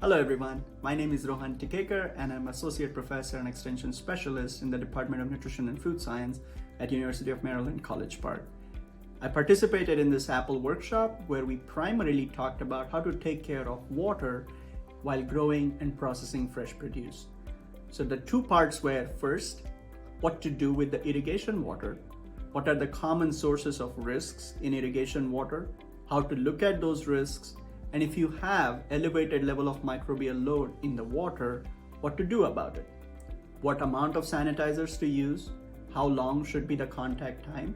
Hello everyone, my name is Rohan Tikekar and I'm Associate Professor and Extension Specialist in the Department of Nutrition and Food Science at University of Maryland, College Park. I participated in this Apple workshop where we primarily talked about how to take care of water while growing and processing fresh produce. So the two parts were, first, what to do with the irrigation water, what are the common sources of risks in irrigation water, how to look at those risks, and if you have elevated level of microbial load in the water, what to do about it, what amount of sanitizers to use, how long should be the contact time,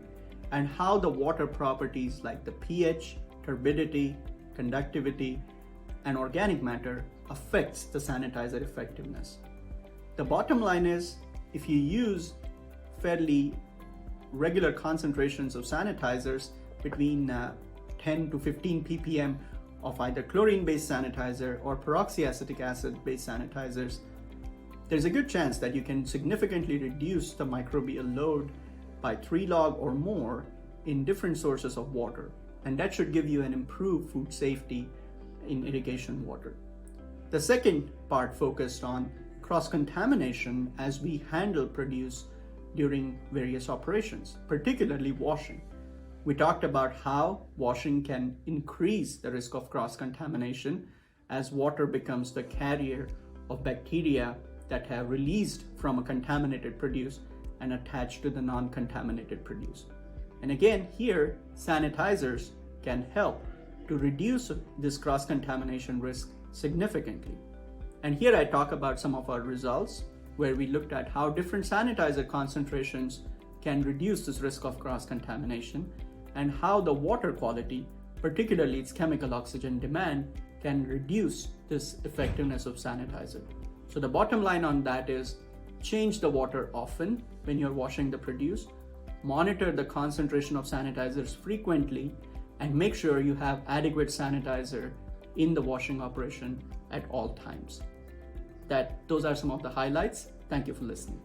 and how the water properties like the pH, turbidity, conductivity, and organic matter affects the sanitizer effectiveness. The bottom line is, if you use fairly regular concentrations of sanitizers between 10 to 15 ppm of either chlorine-based sanitizer or peroxyacetic acid-based sanitizers, there's a good chance that you can significantly reduce the microbial load by 3 log or more in different sources of water, and that should give you an improved food safety in irrigation water. The second part focused on cross-contamination as we handle produce during various operations, particularly washing. We talked about how washing can increase the risk of cross-contamination as water becomes the carrier of bacteria that have released from a contaminated produce and attached to the non-contaminated produce. And again, here, sanitizers can help to reduce this cross-contamination risk significantly. And here I talk about some of our results where we looked at how different sanitizer concentrations can reduce this risk of cross-contamination and how the water quality, particularly its chemical oxygen demand, can reduce this effectiveness of sanitizer. So the bottom line on that is change the water often when you're washing the produce, monitor the concentration of sanitizers frequently, and make sure you have adequate sanitizer in the washing operation at all times. Those are some of the highlights. Thank you for listening.